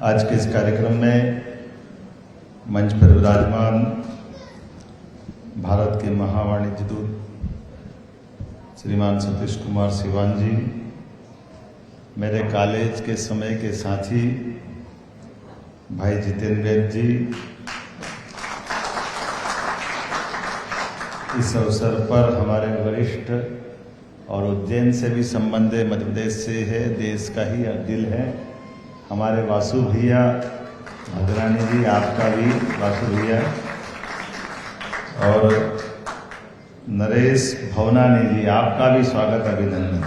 आज के इस कार्यक्रम में मंच पर विराजमान भारत के महावाणिज्य दूत श्रीमान सतीश कुमार सिवान जी, मेरे कॉलेज के समय के साथी भाई जितेंद्र वैद्य जी, इस अवसर पर हमारे वरिष्ठ और उज्जैन से भी संबंध है, मध्य प्रदेश से है, देश का ही दिल है, हमारे वासु भैया भद्रानी जी, आपका भी वासु भैया, और नरेश भवनानी जी, आपका भी स्वागत अभिनंदन।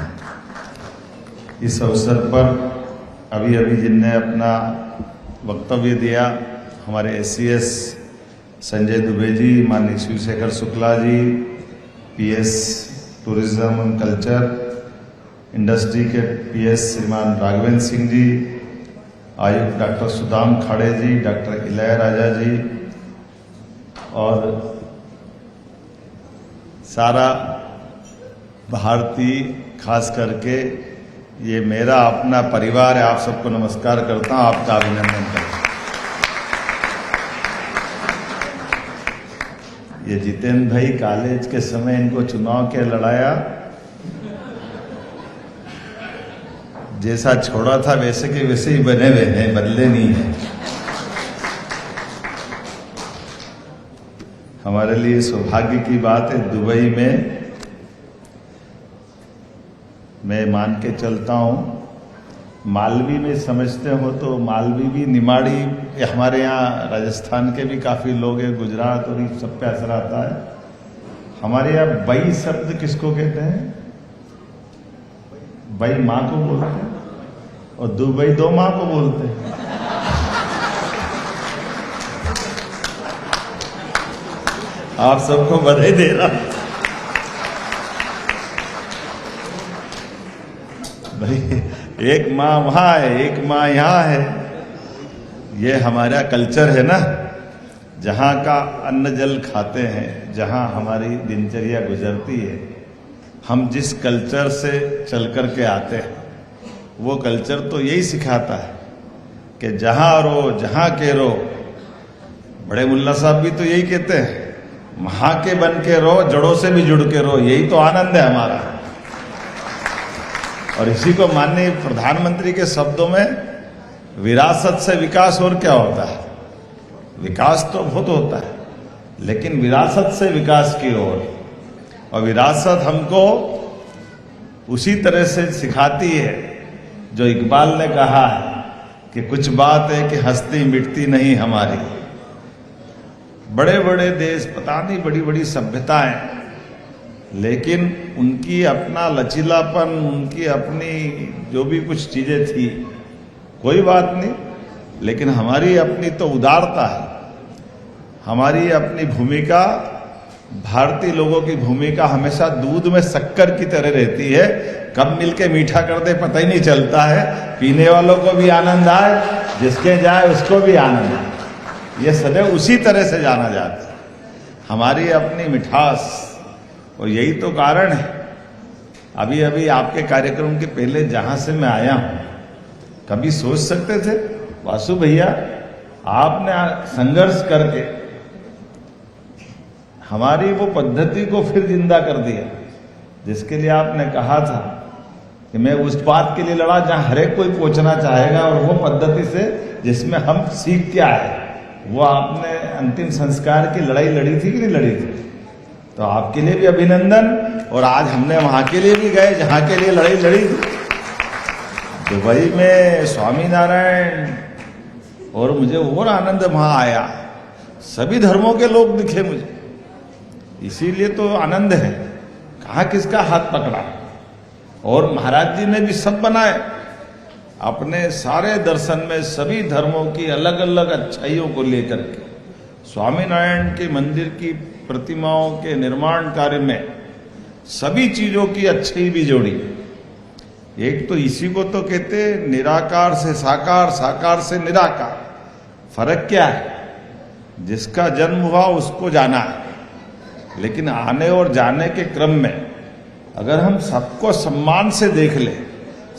इस अवसर पर अभी अभी जिनने अपना वक्तव्य दिया, हमारे एससीएस संजय दुबे जी, माननीय Shivshekhar Shukla ji, PS tourism and culture industry के पीएस श्रीमान राघवेंद्र सिंह जी, आयुक्त डॉक्टर सुदाम खाड़े जी, डॉक्टर इलैयाराजा जी और सारा भारतीय, खास करके ये मेरा अपना परिवार है, आप सबको नमस्कार करता हूं, आपका अभिनंदन करता हूं। ये जितेंद्र भाई कॉलेज के समय इनको चुनाव के लड़ाया, जैसा छोड़ा था वैसे के वैसे ही बने हुए हैं, बदले नहीं है। हमारे लिए सौभाग्य की बात है, दुबई में मैं मान के चलता हूं, मालवी में समझते हो तो मालवी भी, निमाड़ी, हमारे यहाँ राजस्थान के भी काफी लोग हैं, गुजरात और ये सब पे असर आता है। हमारे यहाँ बई शब्द किसको कहते हैं? बई माँ को बोलते हैं और दुबई दो माँ को बोलते हैं। आप सबको बधाई दे रहा हूं भाई, एक माँ वहां है, एक माँ यहां है। ये हमारा कल्चर है ना, जहां का अन्न जल खाते हैं, जहां हमारी दिनचर्या गुजरती है, हम जिस कल्चर से चल कर के आते हैं, वो कल्चर तो यही सिखाता है कि जहां रो जहां के रो। बड़े मुल्ला साहब भी तो यही कहते हैं, वहां के बन के रो, जड़ों से भी जुड़ के रो, यही तो आनंद है हमारा। और इसी को माननीय प्रधानमंत्री के शब्दों में, विरासत से विकास और क्या होता है? विकास तो बहुत होता है, लेकिन विरासत से विकास की ओर, और विरासत हमको उसी तरह से सिखाती है जो इकबाल ने कहा है कि कुछ बात है कि हस्ती मिटती नहीं हमारी। बड़े बड़े देश, पता नहीं बड़ी बड़ी सभ्यताएं, लेकिन उनकी अपना लचीलापन, उनकी अपनी जो भी कुछ चीजें थी, कोई बात नहीं, लेकिन हमारी अपनी तो उदारता है, हमारी अपनी भूमिका, भारतीय लोगों की भूमिका हमेशा दूध में शक्कर की तरह रहती है, कब मिलके मीठा कर दे पता ही नहीं चलता है, पीने वालों को भी आनंद आए, जिसके जाए उसको भी आनंद आए, ये सदैव उसी तरह से जाना जाता है, हमारी अपनी मिठास। और यही तो कारण है, अभी अभी आपके कार्यक्रम के पहले जहां से मैं आया हूं, कभी सोच सकते थे वासु भैया, आपने संघर्ष करके हमारी वो पद्धति को फिर जिंदा कर दिया, जिसके लिए आपने कहा था कि मैं उस बात के लिए लड़ा जहां हर एक कोई पहुंचना चाहेगा, और वो पद्धति से जिसमें हम सीख क्या है, वो आपने अंतिम संस्कार की लड़ाई लड़ी थी कि नहीं लड़ी थी? तो आपके लिए भी अभिनंदन। और आज हमने वहां के लिए भी गए जहां के लिए लड़ाई लड़ी थी, दुबई में स्वामी नारायण, और मुझे और आनंद वहां आया, सभी धर्मों के लोग दिखे मुझे, इसीलिए तो आनंद है। कहाँ किसका हाथ पकड़ा, और महाराज जी ने भी सब बनाए अपने सारे दर्शन में, सभी धर्मों की अलग अलग अच्छाइयों को लेकर के, स्वामीनारायण के मंदिर की प्रतिमाओं के निर्माण कार्य में सभी चीजों की अच्छाई भी जोड़ी। एक तो इसी को तो कहते निराकार से साकार, साकार से निराकार। फर्क क्या है? जिसका जन्म हुआ उसको जाना है, लेकिन आने और जाने के क्रम में अगर हम सबको सम्मान से देख ले,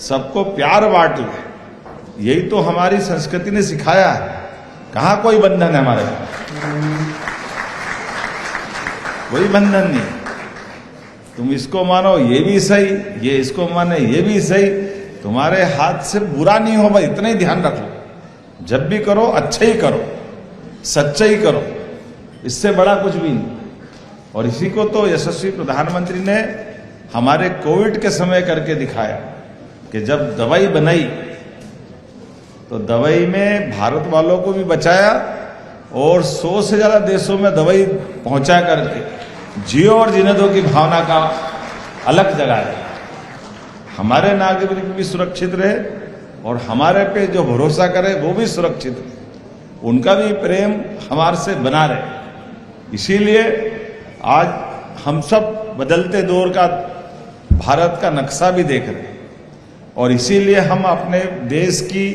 सबको प्यार बांट ले, यही तो हमारी संस्कृति ने सिखाया है। कहाँ कोई बंधन है हमारे पास? कोई बंधन नहीं। तुम इसको मानो ये भी सही, ये इसको माने ये भी सही, तुम्हारे हाथ से बुरा नहीं हो, भाई इतना ही ध्यान रख लो। जब भी करो अच्छा ही करो, सच्चा ही करो, इससे बड़ा कुछ भी नहीं। और इसी को तो यशस्वी प्रधानमंत्री ने हमारे कोविड के समय करके दिखाया कि जब दवाई बनाई तो दवाई में भारत वालों को भी बचाया और 100 से ज्यादा देशों में दवाई पहुंचा करके जियो और जीने दो की भावना का अलग जगाया। हमारे नागरिक भी सुरक्षित रहे और हमारे पे जो भरोसा करे वो भी सुरक्षित रहे, उनका भी प्रेम हमारे से बना रहे। इसीलिए आज हम सब बदलते दौर का भारत का नक्शा भी देख रहे हैं और इसीलिए हम अपने देश की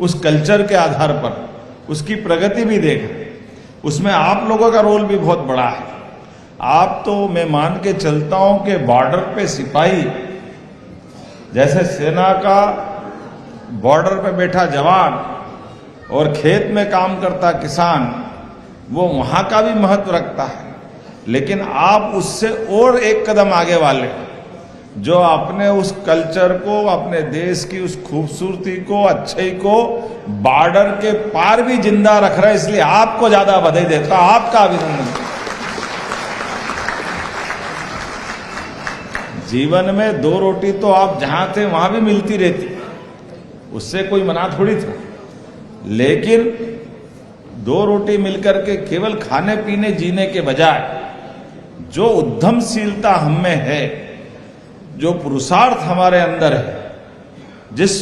उस कल्चर के आधार पर उसकी प्रगति भी देख रहे हैं। उसमें आप लोगों का रोल भी बहुत बड़ा है। आप तो मैं मान के चलता हूं कि बॉर्डर पे सिपाही जैसे सेना का बॉर्डर पे बैठा जवान और खेत में काम करता किसान, वो वहां का भी महत्व रखता है। लेकिन आप उससे और एक कदम आगे वाले जो अपने उस कल्चर को, अपने देश की उस खूबसूरती को, अच्छाई को बॉर्डर के पार भी जिंदा रख रहे हैं। इसलिए आपको ज्यादा बधाई देता हूं, आपका अभिनंदन। जीवन में 2 रोटी तो आप जहां थे वहां भी मिलती रहती, उससे कोई मना थोड़ी था। लेकिन 2 रोटी मिलकर के केवल खाने पीने जीने के बजाय जो उद्यमशीलता हम में है, जो पुरुषार्थ हमारे अंदर है, जिस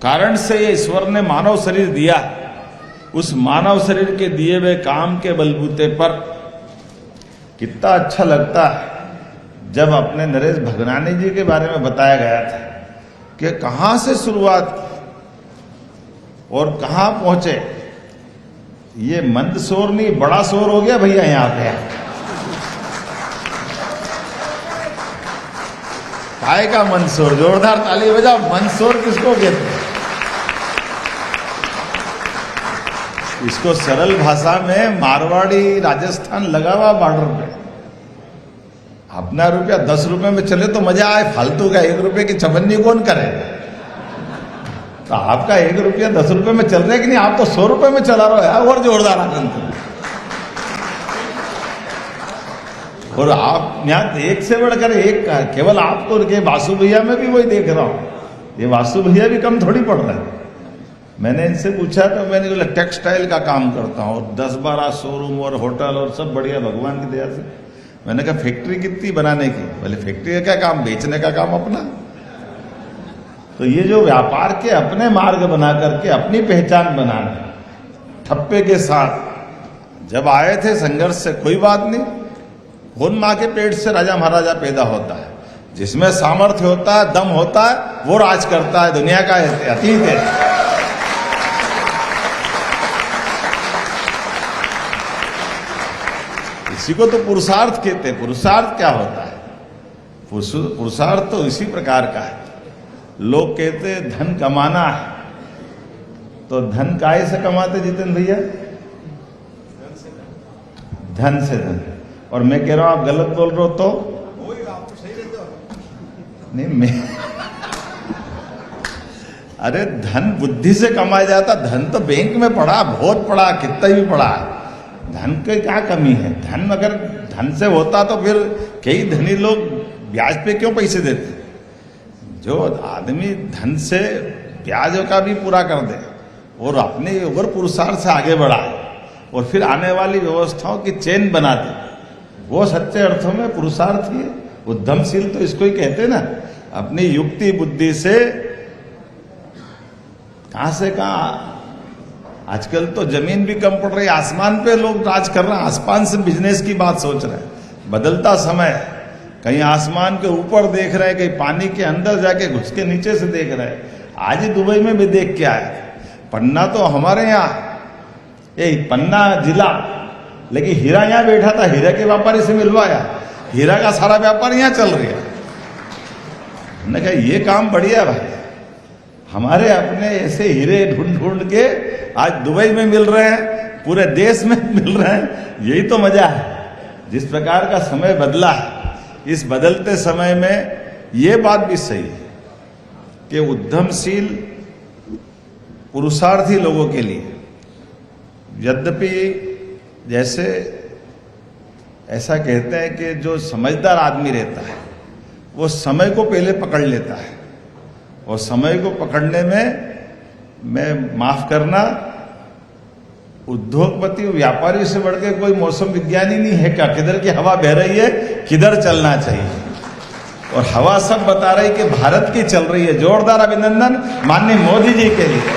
कारण से ये ईश्वर ने मानव शरीर दिया, उस मानव शरीर के दिए हुए काम के बलबूते पर कितना अच्छा लगता है जब अपने नरेश भगनानी जी के बारे में बताया गया था कि कहां से शुरुआत की और कहां पहुंचे। ये मंद शोर नहीं, बड़ा शोर हो गया भैया यहां पे। काय का मंदसौर? जोरदार ताली बजाओ। मंदसौर किसको कहते हैं? इसको सरल भाषा में मारवाड़ी राजस्थान लगा हुआ बॉर्डर पे। अपना रुपया 10 रुपए में चले तो मजा आए, फालतू का 1 रुपए की चवन्नी कौन करे? तो आपका 1 रुपया 10 रुपए में चल रहा है कि नहीं? आप तो 100 रुपए में चला रहे हो। और जोरदार आनंद। और आप यहाँ एक से बढ़कर एक, केवल आपको के वासु भैया में भी वही देख रहा हूं। ये वासु भैया भी कम थोड़ी पड़ रहा है। मैंने इनसे पूछा तो मैंने बोला टेक्सटाइल का काम करता हूं, 10-12 शोरूम और होटल और सब बढ़िया भगवान की दया से। मैंने कहा फैक्ट्री कितनी बनाने की? बोले फैक्ट्री का क्या काम, बेचने का काम अपना। तो ये जो व्यापार के अपने मार्ग बना करके अपनी पहचान बनाना, ठप्पे के साथ जब आए थे संघर्ष से, कोई बात नहीं। खून मां के पेट से राजा महाराजा पैदा होता है। जिसमें सामर्थ्य होता है, दम होता है, वो राज करता है। दुनिया का अतीत है। इसी को तो पुरुषार्थ कहते हैं। पुरुषार्थ क्या होता है? पुरुषार्थ तो इसी प्रकार का है। लोग कहते हैं धन कमाना है, तो धन काहे से कमाते जितेंद्र भैया? धन से धन। और मैं कह रहा हूं आप गलत बोल रहे हो तो आप तो सही रहते हो। नहीं मैं अरे धन बुद्धि से कमाया जाता। धन तो बैंक में पड़ा, बहुत पड़ा, कितना भी पड़ा। धन की क्या कमी है? धन अगर धन से होता तो फिर कई धनी लोग ब्याज पे क्यों पैसे देते? जो आदमी धन से ब्याज का भी पूरा कर दे और अपने और पुरुषार्थ से आगे बढ़ाए और फिर आने वाली व्यवस्थाओं की चेन बना दे, वो सच्चे अर्थों में पुरुषार्थ ही है। उद्यमशील तो इसको ही कहते हैं ना। अपनी युक्ति बुद्धि से कहां से कहां। आजकल तो जमीन भी कम पड़ रही, आसमान पे लोग राज कर रहे हैं। आसमान से बिजनेस की बात सोच रहे हैं। बदलता समय, कहीं आसमान के ऊपर देख रहे हैं, कहीं पानी के अंदर जाके घुस के नीचे से देख रहे हैं। आज ही दुबई में भी देख के आए। पन्ना तो हमारे यहाँ, ये पन्ना जिला, लेकिन हीरा यहां बैठा था। हीरा के व्यापारी से मिलवाया। हीरा का सारा व्यापार यहां चल रहा है। मैंने कहा ये काम बढ़िया भाई। हमारे अपने ऐसे हीरे ढूंढ ढूंढ के आज दुबई में मिल रहे हैं, पूरे देश में मिल रहे हैं। यही तो मजा है। जिस प्रकार का समय बदला है, इस बदलते समय में ये बात भी सही है कि उद्यमशील पुरुषार्थी लोगों के लिए, यद्यपि जैसे ऐसा कहते हैं कि जो समझदार आदमी रहता है वो समय को पहले पकड़ लेता है, और समय को पकड़ने में, मैं माफ करना, उद्योगपति व्यापारी से बढ़ के कोई मौसम विज्ञानी नहीं है क्या? किधर की हवा बह रही है, किधर चलना चाहिए, और हवा सब बता रही कि भारत की चल रही है। जोरदार अभिनंदन माननीय मोदी जी के लिए।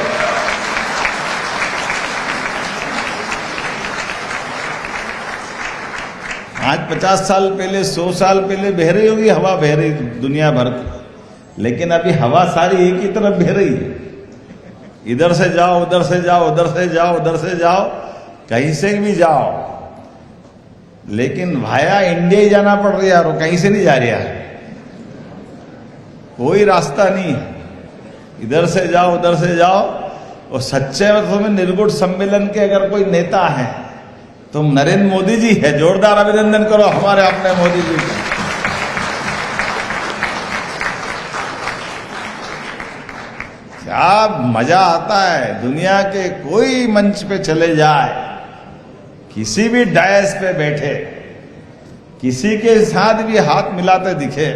आज 50 साल पहले, 100 साल पहले बह रही होगी हवा, बह रही दुनिया भर की, लेकिन अभी हवा सारी एक ही तरफ बह रही है। इधर से जाओ, उधर से जाओ, उधर से जाओ, उधर से जाओ, कहीं से भी जाओ, लेकिन भाया इंडिया ही जाना पड़ रहा है, और कहीं से नहीं जा रहा है, कोई रास्ता नहीं है। इधर से जाओ, उधर से जाओ, और सच्चे अर्थों में निर्गुण सम्मेलन के अगर कोई नेता है तो नरेंद्र मोदी जी है। जोरदार अभिनंदन करो हमारे अपने मोदी जी को। क्या मजा आता है, दुनिया के कोई मंच पे चले जाए, किसी भी डायस पे बैठे, किसी के साथ भी हाथ मिलाते दिखे,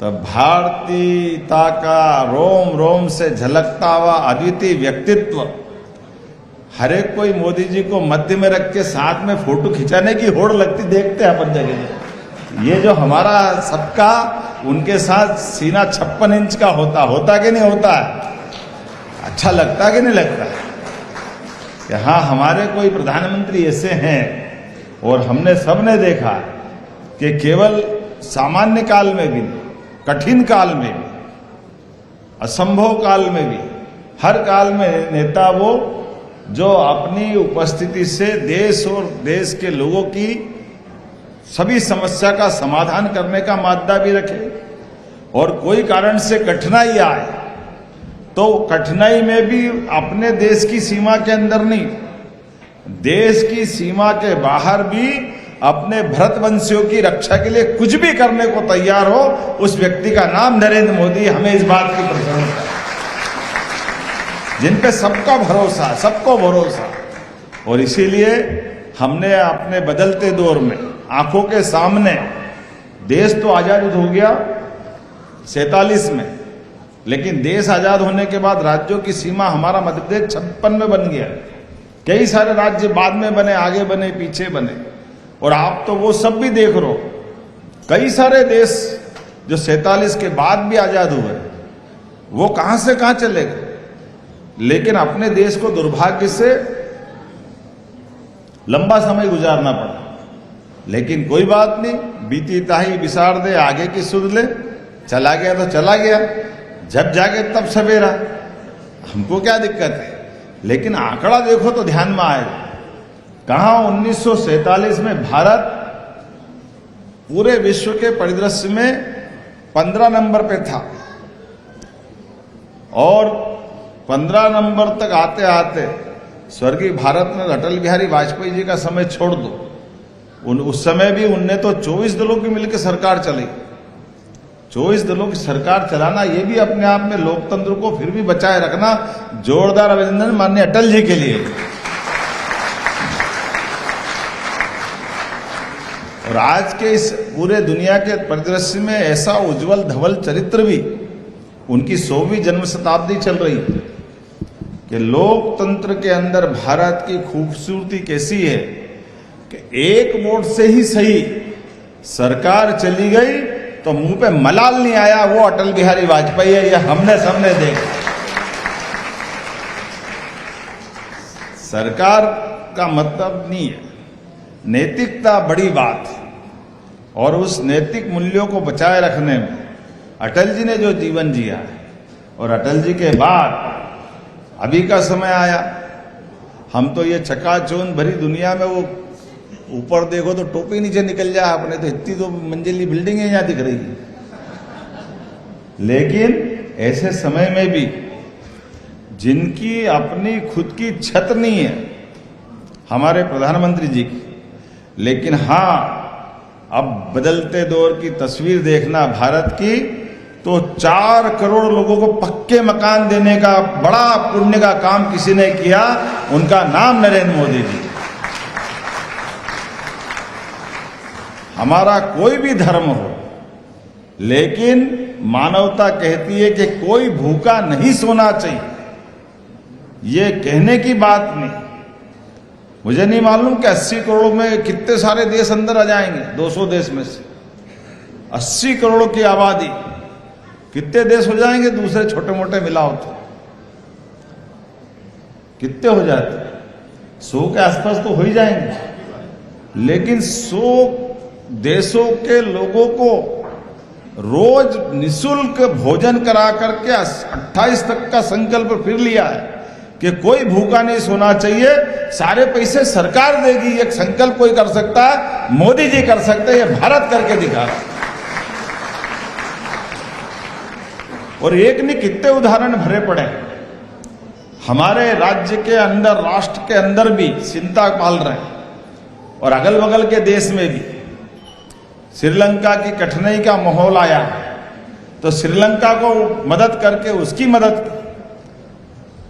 तो भारतीयता का रोम रोम से झलकता हुआ अद्वितीय व्यक्तित्व, हर एक कोई मोदी जी को मध्य में रख के साथ में फोटो खिंचाने की होड़ लगती देखते हैं अपन जगह। ये जो हमारा सबका उनके साथ सीना 56 इंच का होता कि नहीं होता है? अच्छा लगता कि नहीं लगता कि हाँ, हमारे कोई प्रधानमंत्री ऐसे हैं। और हमने सबने देखा कि केवल सामान्य काल में भी, कठिन काल में भी, असंभव काल में भी, हर काल में नेता वो जो अपनी उपस्थिति से देश और देश के लोगों की सभी समस्या का समाधान करने का मादा भी रखे, और कोई कारण से कठिनाई आए तो कठिनाई में भी अपने देश की सीमा के अंदर नहीं, देश की सीमा के बाहर भी अपने भरतवंशियों की रक्षा के लिए कुछ भी करने को तैयार हो, उस व्यक्ति का नाम नरेंद्र मोदी। हमें इस बात की प्रसन्नता है, जिन पे सबका भरोसा, सबको भरोसा। और इसीलिए हमने अपने बदलते दौर में आंखों के सामने, देश तो आजाद हो गया 47 में, लेकिन देश आजाद होने के बाद राज्यों की सीमा हमारा मध्य प्रदेश 56 में बन गया। कई सारे राज्य बाद में बने, आगे बने, पीछे बने, और आप तो वो सब भी देख रहे हो। कई सारे देश जो 47 के बाद भी आजाद हुए, वो कहां से कहां चले गए। लेकिन अपने देश को दुर्भाग्य से लंबा समय गुजारना पड़ा, लेकिन कोई बात नहीं, बीती ताही बिसार दे, आगे की सुध ले। चला गया तो चला गया, जब जागे तब सवेरा, हमको क्या दिक्कत है। लेकिन आंकड़ा देखो तो ध्यान में आएगा, कहां 1947 में भारत पूरे विश्व के परिदृश्य में 15 नंबर पे था, और 15 नंबर तक आते आते स्वर्गीय भारत में अटल बिहारी वाजपेयी जी का समय छोड़ दो, उस समय भी उनने तो 24 दलों की मिलकर सरकार चलाई। 24 दलों की सरकार चलाना, ये भी अपने आप में लोकतंत्र को फिर भी बचाए रखना। जोरदार अभिनंदन माननीय अटल जी के लिए। और आज के इस पूरे दुनिया के परिदृश्य में ऐसा उज्जवल धवल चरित्र भी, उनकी 100वीं जन्म शताब्दी चल रही है, कि लोकतंत्र के अंदर भारत की खूबसूरती कैसी है कि एक वोट से ही सही सरकार चली गई तो मुंह पे मलाल नहीं आया, वो अटल बिहारी वाजपेयी है। ये हमने सबने देखा। सरकार का मतलब नहीं है, नैतिकता बड़ी बात है, और उस नैतिक मूल्यों को बचाए रखने में अटल जी ने जो जीवन जिया है, और अटल जी के बाद अभी का समय आया, हम तो ये चकाचौंध भरी दुनिया में, वो ऊपर देखो तो टोपी नीचे निकल जाए अपने, तो इतनी तो मंजिली बिल्डिंग है यहां दिख रही है, लेकिन ऐसे समय में भी जिनकी अपनी खुद की छत नहीं है, हमारे प्रधानमंत्री जी की, लेकिन हाँ, अब बदलते दौर की तस्वीर देखना भारत की, तो 4 करोड़ लोगों को पक्के मकान देने का बड़ा पुण्य का काम किसी ने किया, उनका नाम नरेंद्र मोदी जी। हमारा कोई भी धर्म हो, लेकिन मानवता कहती है कि कोई भूखा नहीं सोना चाहिए। ये कहने की बात नहीं, मुझे नहीं मालूम कि 80 करोड़ में कितने सारे देश अंदर आ जाएंगे। 200 देश में से 80 करोड़ की आबादी, कितने देश हो जाएंगे दूसरे छोटे मोटे मिलाओ तो? कितने हो जाते? 100 के आसपास तो हो ही जाएंगे। लेकिन 100 देशों के लोगों को रोज निःशुल्क भोजन करा करके 28 तक का संकल्प फिर लिया है कि कोई भूखा नहीं सोना चाहिए, सारे पैसे सरकार देगी। एक संकल्प कोई कर सकता है, मोदी जी कर सकते हैं, ये भारत करके दिखा। और एक नहीं कितने उदाहरण भरे पड़े। हमारे राज्य के अंदर, राष्ट्र के अंदर भी चिंता पाल रहे हैं, और अगल बगल के देश में भी। श्रीलंका की कठिनाई का माहौल आया तो श्रीलंका को मदद करके उसकी मदद की।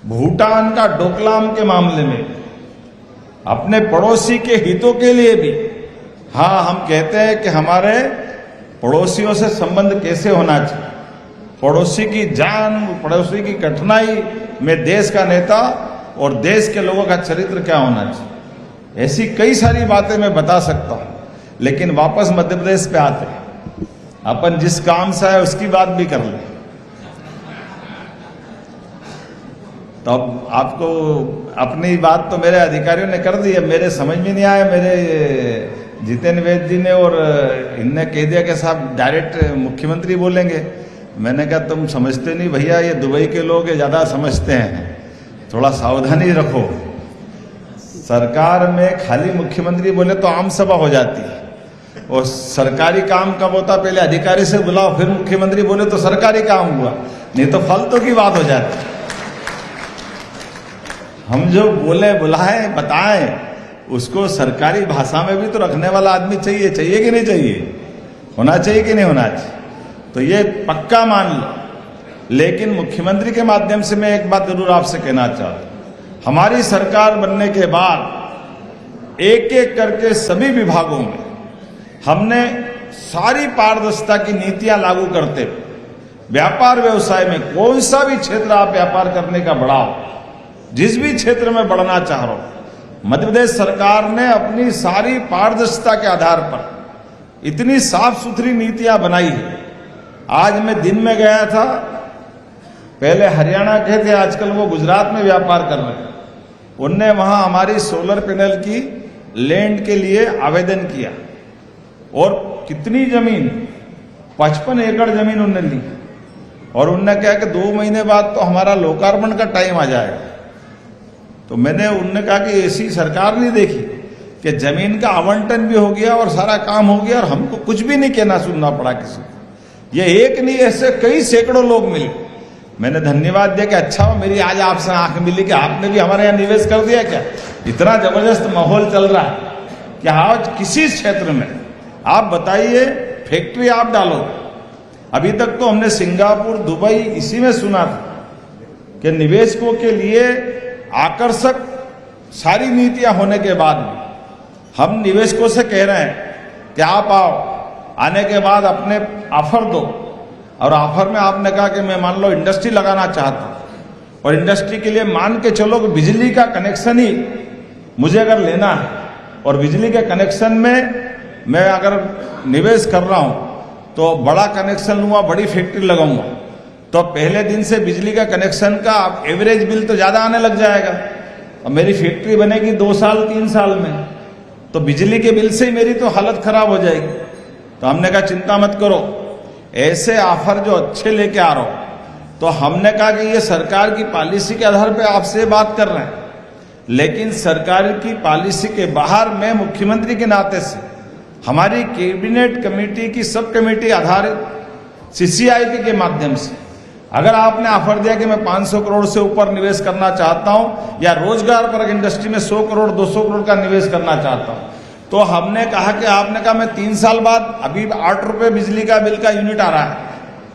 भूटान का डोकलाम के मामले में, अपने पड़ोसी के हितों के लिए भी। हाँ, हम कहते हैं कि हमारे पड़ोसियों से संबंध कैसे होना चाहिए, पड़ोसी की जान, पड़ोसी की कठिनाई में देश का नेता और देश के लोगों का चरित्र क्या होना चाहिए, ऐसी कई सारी बातें मैं बता सकता हूं। लेकिन वापस मध्य प्रदेश पे आते हैं, अपन जिस काम से है उसकी बात भी कर लें। तो अब आपको अपनी बात तो मेरे अधिकारियों ने कर दी है, मेरे समझ में नहीं आया। मेरे जितेंद्र वैद्य जी ने और इनने कह दिया कि साहब डायरेक्ट मुख्यमंत्री बोलेंगे। मैंने कहा तुम समझते नहीं भैया, ये दुबई के लोग ज्यादा समझते हैं, थोड़ा सावधानी रखो। सरकार में खाली मुख्यमंत्री बोले तो आम सभा हो जाती है, और सरकारी काम कब होता, पहले अधिकारी से बुलाओ फिर मुख्यमंत्री बोले तो सरकारी काम हुआ, नहीं तो फालतू की बात हो जाती। हम जो बोले, बुलाए, बताएं, उसको सरकारी भाषा में भी तो रखने वाला आदमी चाहिए। चाहिए कि नहीं चाहिए? होना चाहिए कि नहीं होना चाहिए? तो ये पक्का मान लो। लेकिन मुख्यमंत्री के माध्यम से मैं एक बात जरूर आपसे कहना चाहता हूं, हमारी सरकार बनने के बाद एक एक करके सभी विभागों में हमने सारी पारदर्शिता की नीतियां लागू करते हुए, व्यापार व्यवसाय में कौन सा भी क्षेत्र आप व्यापार करने का बढ़ाओ, जिस भी क्षेत्र में बढ़ना चाह रहे हो, मध्य प्रदेश सरकार ने अपनी सारी पारदर्शिता के आधार पर इतनी साफ सुथरी नीतियां बनाई है। आज मैं दिन में गया था, पहले हरियाणा के थे, आजकल वो गुजरात में व्यापार कर रहे हैं। उनने वहां हमारी सोलर पैनल की लैंड के लिए आवेदन किया, और कितनी जमीन, 55 एकड़ जमीन उनने ली, और उनने कहा कि 2 महीने बाद तो हमारा लोकार्पण का टाइम आ जाएगा। तो उनने कहा कि ऐसी सरकार नहीं देखी कि जमीन का आवंटन भी हो गया और सारा काम हो गया और हमको कुछ भी नहीं कहना सुनना पड़ा किसी को। ये एक नहीं, ऐसे कई सैकड़ों लोग मिले। मैंने धन्यवाद दिया कि अच्छा मेरी आज आपसे आंख मिली कि आपने भी हमारे यहाँ निवेश कर दिया क्या। इतना जबरदस्त माहौल चल रहा है कि आज किसी क्षेत्र में आप बताइए, फैक्ट्री आप डालो। अभी तक तो हमने सिंगापुर, दुबई इसी में सुना था कि निवेशकों के लिए आकर्षक सारी नीतियां होने के बाद हम निवेशकों से कह रहे हैं कि आप आओ, आने के बाद अपने ऑफर दो। और ऑफर में आपने कहा कि मैं मान लो इंडस्ट्री लगाना चाहता हूं, और इंडस्ट्री के लिए मान के चलो कि बिजली का कनेक्शन ही मुझे अगर लेना है, और बिजली के कनेक्शन में मैं अगर निवेश कर रहा हूं तो बड़ा कनेक्शन लूंगा, बड़ी फैक्ट्री लगाऊंगा, तो पहले दिन से बिजली का कनेक्शन का एवरेज बिल तो ज्यादा आने लग जाएगा। और मेरी फैक्ट्री बनेगी 2 साल 3 साल में, तो बिजली के बिल से ही मेरी तो हालत खराब हो जाएगी। तो हमने कहा चिंता मत करो, ऐसे ऑफर जो अच्छे लेके आ रहा हो। तो हमने कहा कि ये सरकार की पॉलिसी के आधार पर आपसे बात कर रहे हैं, लेकिन सरकार की पॉलिसी के बाहर मैं मुख्यमंत्री के नाते से हमारी कैबिनेट कमेटी की सब कमेटी आधारित CCIP के माध्यम से अगर आपने ऑफर दिया कि मैं 500 करोड़ से ऊपर निवेश करना चाहता हूं या रोजगार पर इंडस्ट्री में 100 करोड़ 200 करोड़ का निवेश करना चाहता हूं, तो हमने कहा कि आपने कहा मैं 3 साल बाद, अभी 8 रुपए बिजली का बिल का यूनिट आ रहा है,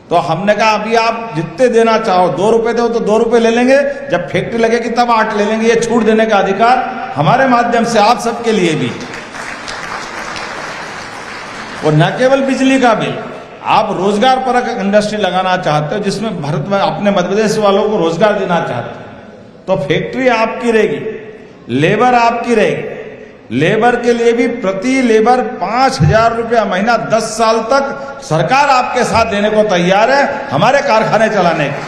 तो हमने कहा अभी आप जितने देना चाहो, 2 रुपए दो तो 2 रुपए ले लेंगे, जब फैक्ट्री लगेगी तब 8 ले लेंगे। ये छूट देने का अधिकार हमारे माध्यम से आप सबके लिए भी। और न केवल बिजली का बिल, आप रोजगार परक इंडस्ट्री लगाना चाहते हो जिसमें भारत में अपने मध्य प्रदेश वालों को रोजगार देना चाहते हो, तो फैक्ट्री आपकी रहेगी, लेबर आपकी रहेगी। लेबर के लिए भी प्रति लेबर 5,000 रुपया महीना 10 साल तक सरकार आपके साथ देने को तैयार है हमारे कारखाने चलाने के।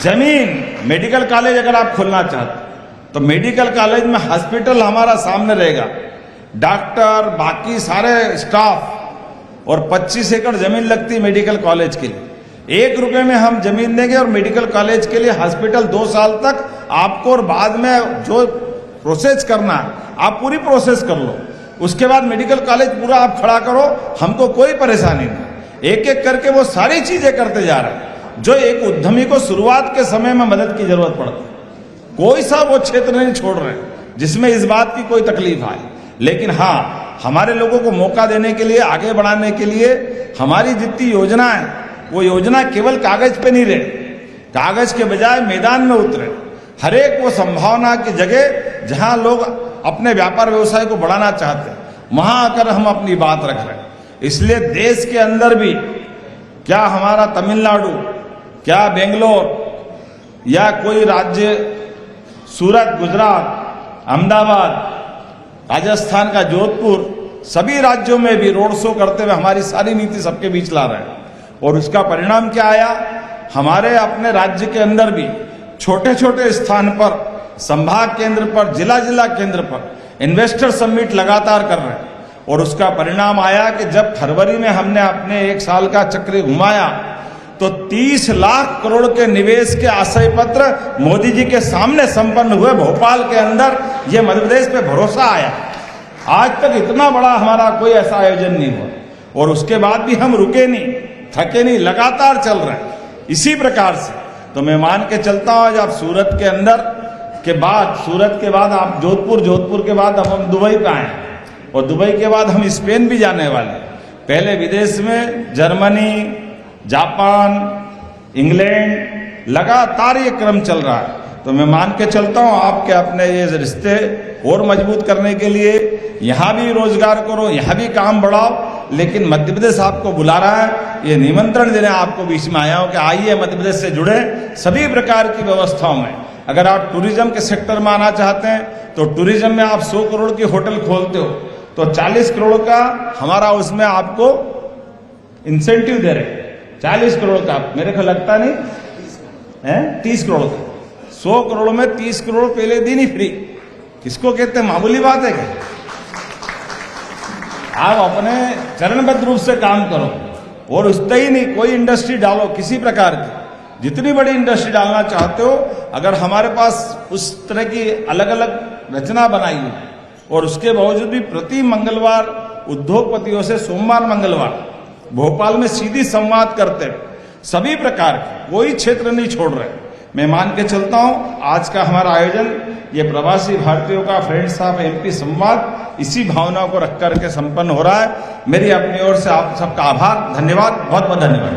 जमीन, मेडिकल कॉलेज अगर आप खोलना चाहते तो मेडिकल कॉलेज में हॉस्पिटल हमारा सामने रहेगा, डॉक्टर, बाकी सारे स्टाफ, और 25 एकड़ जमीन लगती है मेडिकल कॉलेज के लिए। 1 रुपए में हम जमीन देंगे और मेडिकल कॉलेज के लिए हॉस्पिटल 2 साल तक आपको, और बाद में जो प्रोसेस करना है आप पूरी प्रोसेस कर लो। उसके बाद मेडिकल कॉलेज पूरा आप खड़ा करो, हमको कोई परेशानी नहीं। एक एक करके वो सारी चीजें करते जा रहे हैं जो एक उद्यमी को शुरुआत के समय में मदद की जरूरत पड़ती है। कोई सा वो क्षेत्र नहीं छोड़ रहे जिसमें इस बात की कोई तकलीफ आए, लेकिन हाँ, हमारे लोगों को मौका देने के लिए, आगे बढ़ाने के लिए हमारी जितनी योजना है वो योजना केवल कागज पे नहीं रहे, कागज के बजाय मैदान में उतरे। हर एक वो संभावना की जगह जहां लोग अपने व्यापार व्यवसाय को बढ़ाना चाहते हैं, वहां आकर हम अपनी बात रख रहे हैं। इसलिए देश के अंदर भी, क्या हमारा तमिलनाडु, क्या बेंगलोर या कोई राज्य, सूरत, गुजरात, अहमदाबाद, राजस्थान का जोधपुर, सभी राज्यों में भी रोड शो करते हुए हमारी सारी नीति सबके बीच ला रहे हैं। और उसका परिणाम क्या आया, हमारे अपने राज्य के अंदर भी छोटे छोटे स्थान पर, संभाग केंद्र पर, जिला जिला केंद्र पर इन्वेस्टर समिट लगातार कर रहे हैं। और उसका परिणाम आया कि जब फरवरी में हमने अपने 1 साल का चक्र घुमाया तो 30 लाख करोड़ के निवेश के आशय पत्र मोदी जी के सामने संपन्न हुए भोपाल के अंदर। ये मध्य प्रदेश पे भरोसा आया। आज तक इतना बड़ा हमारा कोई ऐसा आयोजन नहीं हुआ। और उसके बाद भी हम रुके नहीं, थके नहीं, लगातार चल रहे हैं इसी प्रकार से। तो मैं मान के चलता हूं, आज आप सूरत के अंदर के बाद, सूरत के बाद आप जोधपुर, जोधपुर के बाद अब हम दुबई पे आए, और दुबई के बाद हम स्पेन भी जाने वाले। पहले विदेश में जर्मनी, जापान, इंग्लैंड, लगातार ये क्रम चल रहा है। तो मैं मान के चलता हूं आपके अपने ये रिश्ते और मजबूत करने के लिए यहां भी रोजगार करो, यहां भी काम बढ़ाओ। लेकिन मध्य प्रदेश आपको बुला रहा है, ये निमंत्रण देने आपको बीच में आया हूं कि आइए मध्य प्रदेश से जुड़े सभी प्रकार की व्यवस्थाओं में। अगर आप टूरिज्म के सेक्टर में आना चाहते हैं तो टूरिज्म में आप 100 करोड़ की होटल खोलते हो तो 40 करोड़ का हमारा उसमें आपको इंसेंटिव दे रहे हैं। 40 करोड़ का, मेरे को लगता नहीं है, 30 करोड़ का। 100 करोड़ में 30 करोड़ पहले दिन ही फ्री। किसको कहते हैं, मामूली बात है क्या? आप अपने चरणबद्ध रूप से काम करो और उससे ही नहीं, कोई इंडस्ट्री डालो किसी प्रकार की, जितनी बड़ी इंडस्ट्री डालना चाहते हो। अगर हमारे पास उस तरह की अलग अलग रचना बनाई है और उसके बावजूद भी प्रति मंगलवार उद्योगपतियों से सोमवार मंगलवार भोपाल में सीधी संवाद करते हैं, सभी प्रकार के, कोई क्षेत्र नहीं छोड़ रहे। मैं मान के चलता हूं आज का हमारा आयोजन, ये प्रवासी भारतीयों का फ्रेंड्स ऑफ एमपी संवाद, इसी भावना को रख करके संपन्न हो रहा है। मेरी अपनी ओर से आप सबका आभार, धन्यवाद, बहुत बहुत धन्यवाद।